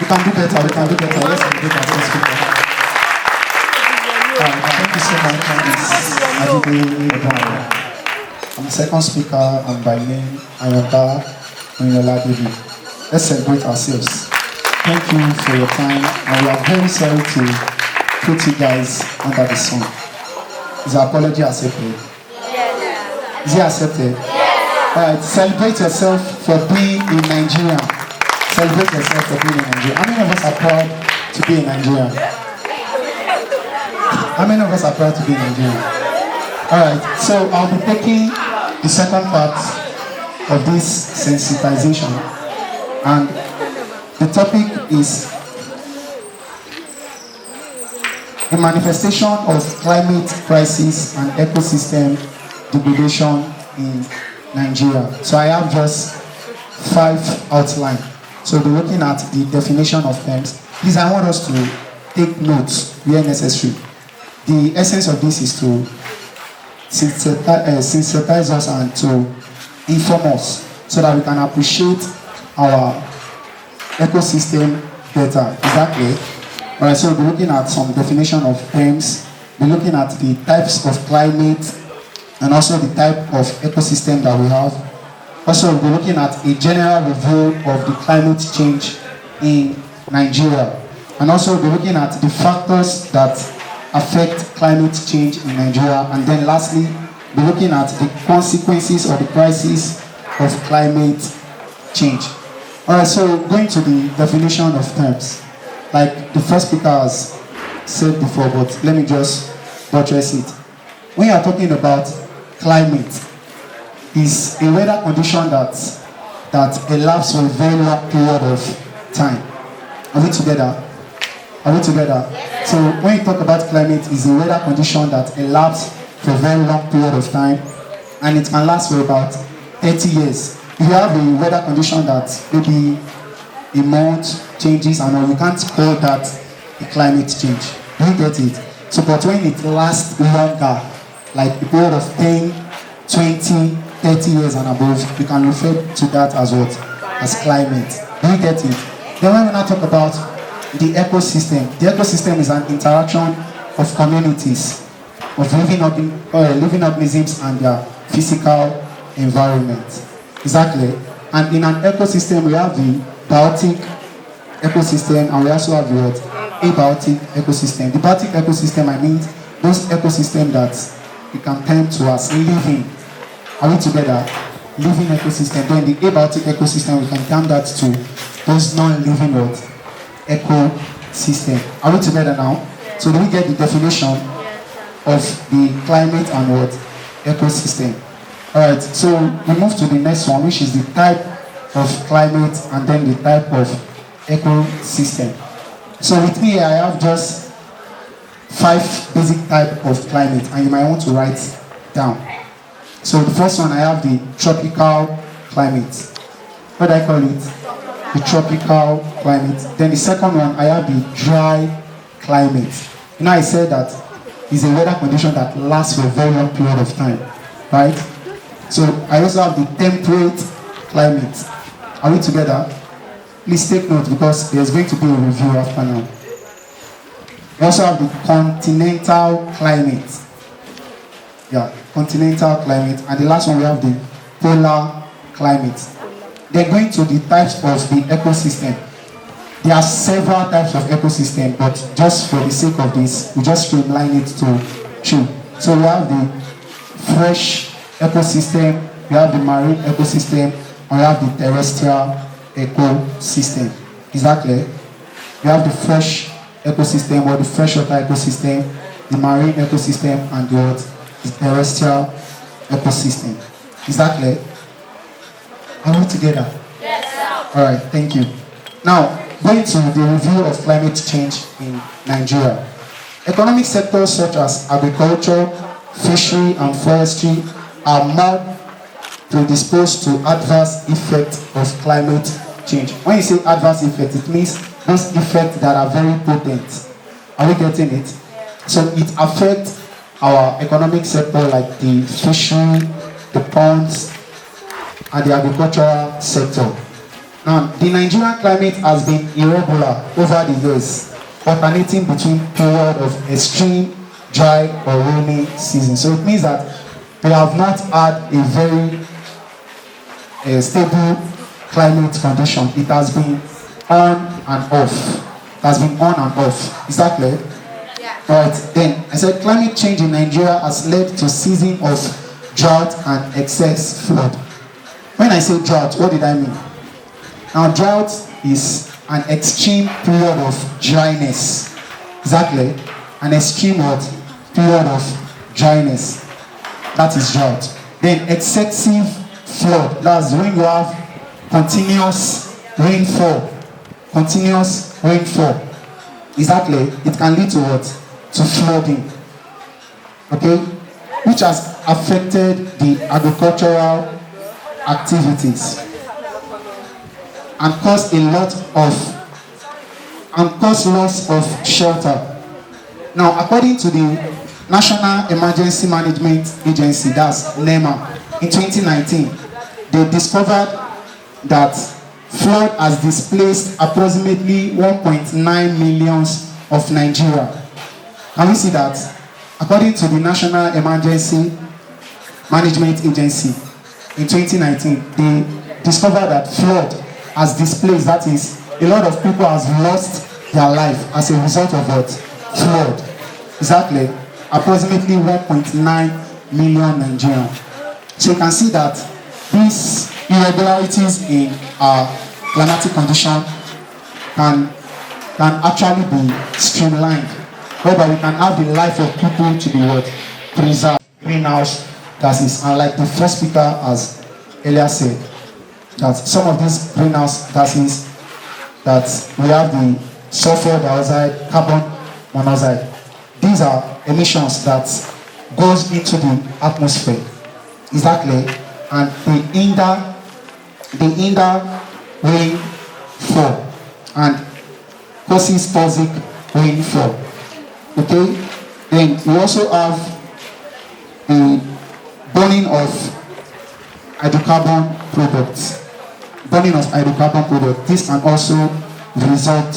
We can do better. We can do better. Let's do better. Let's do better. Thank you so much. I'm the second speaker, and by name, Ayota Onyola David. Let's celebrate ourselves. Thank you for your time, and we are very sorry to put you guys under the sun. Is your apology accepted? Yes. Is it accepted? Yes. Alright, celebrate yourself for being in Nigeria. Celebrate yourself for being in Nigeria. How many of us are proud to be in Nigeria? How many of us are proud to be in Nigeria? Alright, so I'll be taking the second part of this sensitization, and the topic is the manifestation of climate crisis and ecosystem degradation in Nigeria. So I have just 5 outlines. So we're looking at the definition of terms. Please, I want us to take notes where necessary. The essence of this is to sensitize us and to inform us so that we can appreciate our ecosystem better. Exactly. Alright, so we'll be looking at some definition of terms, we're looking at the types of climate and also the type of ecosystem that we have. Also, we'll be looking at a general review of the climate change in Nigeria. And also, we'll be looking at the factors that affect climate change in Nigeria. And then lastly, we'll be looking at the consequences or the crisis of climate change. Alright, so going to the definition of terms. Like the first speaker has said before, but let me just buttress it. When you are talking about climate, is a weather condition that elapses for a very long period of time. Are we together? Are we together? So when you talk about climate, it's a weather condition that elapses for a very long period of time, and it can last for about 30 years. If you have a weather condition that maybe a month changes and all, you can't call that a climate change. Do you get it? So, but when it lasts longer, like a period of 10, 20, 30 years and above, you can refer to that as what? As climate. Do you get it? Then when we now talk about the ecosystem is an interaction of communities, of living organisms and their physical environment. Exactly. And in an ecosystem, we have the biotic ecosystem, and we also have the abiotic ecosystem. The biotic ecosystem, I mean those ecosystems that we can term to as living. Are we together? Living ecosystem. Then the abiotic ecosystem, we can term that to those non-living ecosystem. Are we together now? So do we get the definition of the climate and what? Ecosystem. Alright, so we move to the next one, which is the type of climate and then the type of ecosystem. So with me, I have just 5 basic types of climate, and you might want to write down. So the first one, I have the tropical climate. What do I call it? The tropical climate. Then the second one, I have the dry climate. You know, I said that it's a weather condition that lasts for a very long period of time, right? So I also have the temperate climate. Are we together? Please take note because there's going to be a review after now. We also have the continental climate. Yeah, continental climate. And the last one, we have the polar climate. Then going to the types of the ecosystem. There are several types of ecosystem, but just for the sake of this, we just streamline it to 2. So we have the fresh ecosystem, we have the marine ecosystem, and we have the terrestrial ecosystem. Is that clear? We have the fresh ecosystem or the freshwater ecosystem, the marine ecosystem, and the terrestrial ecosystem. Is that clear? Are we together? Yes, sir. Alright, thank you. Now, going to the review of climate change in Nigeria. Economic sectors such as agriculture, fishery, and forestry are more predisposed to adverse effects of climate change. When you say adverse effects, it means those effects that are very potent. Are we getting it? So it affects our economic sector like the fishery, the ponds, and the agricultural sector. Now, the Nigerian climate has been irregular over the years, alternating between period of extreme dry or rainy season. So it means that we have not had a very stable climate condition. It has been on and off. It has been on and off. Is that clear? Yeah. Right. Then I said climate change in Nigeria has led to season of drought and excess flood. When I say drought, what did I mean? Now, drought is an extreme period of dryness. Exactly. An extreme period of dryness. That is drought. Then excessive flood. That's when you have continuous rainfall. Continuous rainfall. Exactly. It can lead to what? To flooding. Okay? Which has affected the agricultural activities and cause loss of shelter. Now, according to the National Emergency Management Agency, that's NEMA, in 2019, they discovered that flood has displaced approximately 1.9 million of Nigeria. Can we see that? According to the National Emergency Management Agency, in 2019, they discovered that flood has displaced, that is, a lot of people has lost their life as a result of what? Flood. Exactly. Approximately 1.9 million Nigerians. So you can see that these irregularities in our climatic condition can actually be streamlined, whereby we can have the life of people to be what? Preserved. Greenhouse gases. And like the first speaker has earlier said, that some of these greenhouse gases, that we have the sulfur dioxide, carbon monoxide. These are emissions that goes into the atmosphere. Exactly. And they hinder rainfall and causes toxic rainfall. Okay? Then we also have the burning of hydrocarbon products. Burning of hydrocarbon products. This can also result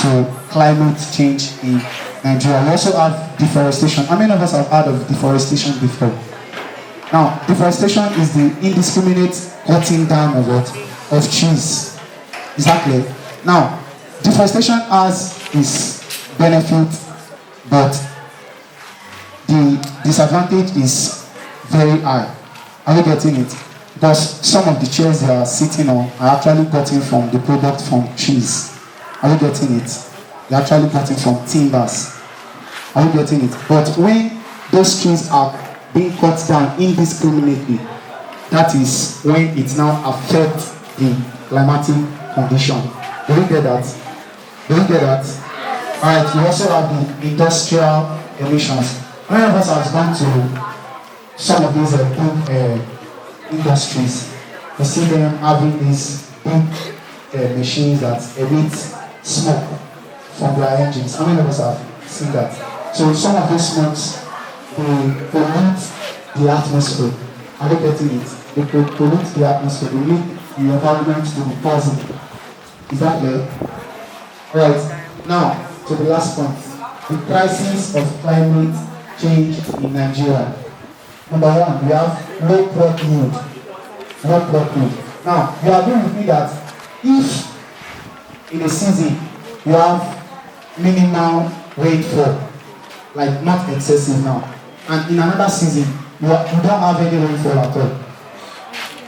to climate change in Nigeria. We also have deforestation. How many of us have heard of deforestation before? Now, deforestation is the indiscriminate cutting down of what? Of trees. Exactly. Now, deforestation has its benefit, but the disadvantage is very high. Are we getting it? Because some of the chairs they are sitting on are actually gotten from the product from trees. Are we getting it? They're actually gotten from timbers. Are we getting it? But when those trees are being cut down indiscriminately, that is when it now affects the climatic condition. Do you get that? Do you get that? Alright, we also have the industrial emissions. Many of us have gone to some of these big industries. You see them having these big machines that emit smoke from their engines. How many of us have seen that? So some of these smokes, they pollute the atmosphere. Are they getting it? They pollute the atmosphere. They make the environment to be positive. Is that clear? Alright, now to the last point. The crisis of climate change in Nigeria. Number one, we have low crop yield. Low crop yield. Now, you agree with me that if in a season you have minimal rainfall, like not excessive now, and in another season you don't have any rainfall at all,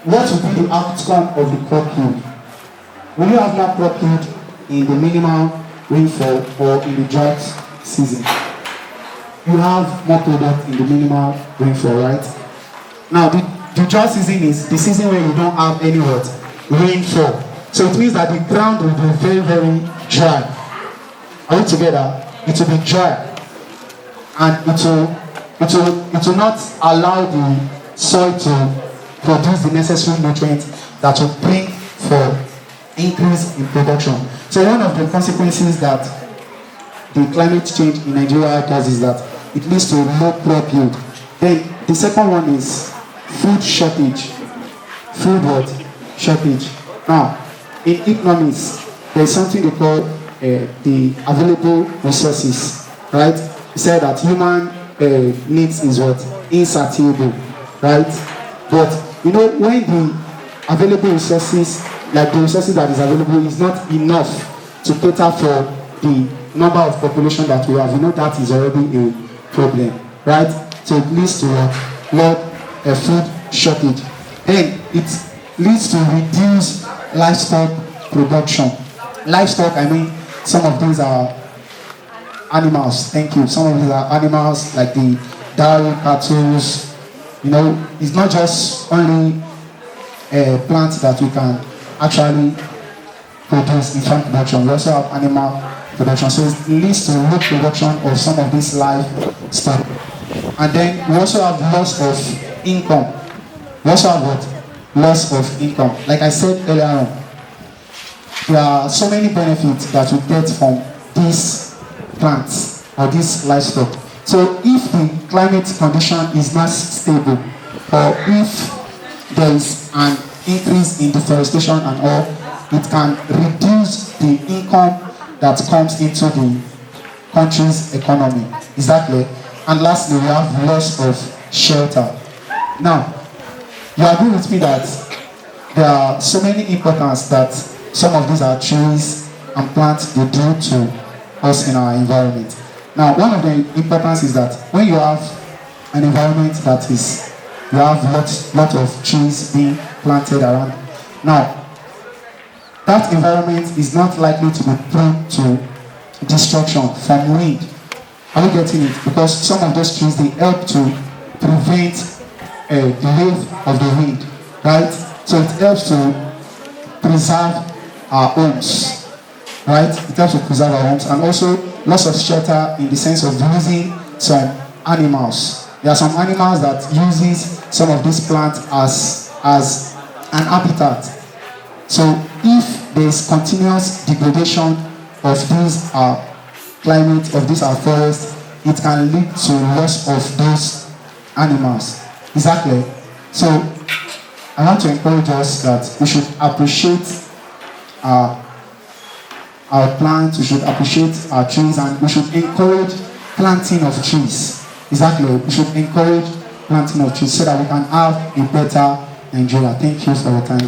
what will be the outcome of the crop yield? Will you have more crop yield in the minimal rainfall or in the drought season? You have more product in the minimal rainfall, right? Now, the drought season is the season where you don't have any what? Rainfall. So it means that the ground will be very, very dry. Are we together? It will be dry. And it will not allow the soil to produce the necessary nutrients that will bring for increase in production. So one of the consequences that the climate change in Nigeria does is that it leads to low crop yield. Then the second one is food shortage. Food what? Shortage. Now, in economics, there's something they call the available resources, right? He said that human needs is what? Insatiable, right? But you know, when the available resources, like the resources that is available, is not enough to cater for the number of population that we have, you know, that is already a problem, right? So it leads to what? A food shortage. Then it leads to reduced livestock production. Livestock, I mean, some of these are animals. Thank you. Some of these are animals like the dairy, cattle. You know, it's not just only plants that we can actually produce in farm production. We also have animal production. So it leads to low production of some of these livestock. And then we also have loss of income. We also have what? Loss of income. Like I said earlier on, there are so many benefits that we get from these plants or these livestock. So if the climate condition is not stable, or if there is an increase in deforestation and all, it can reduce the income that comes into the country's economy. Exactly. And lastly, we have loss of shelter. Now, you agree with me that there are so many importance that some of these are trees and plants they do to us in our environment. Now, one of the importance is that when you have an environment that is, you have lot of trees being planted around. Now, that environment is not likely to be prone to destruction from wind. Are you getting it? Because some of those trees, they help to prevent the wave of the wind, right? So it helps to preserve our homes, right? It helps to preserve our homes, and also loss of shelter in the sense of losing some animals. There are some animals that uses some of these plants as an habitat. So if there is continuous degradation of these climate, of these forests, it can lead to loss of those animals. Exactly. So I want to encourage us that we should appreciate our plants, we should appreciate our trees, and we should encourage planting of trees. Exactly. We should encourage planting of trees so that we can have a better Nigeria. Thank you for your time.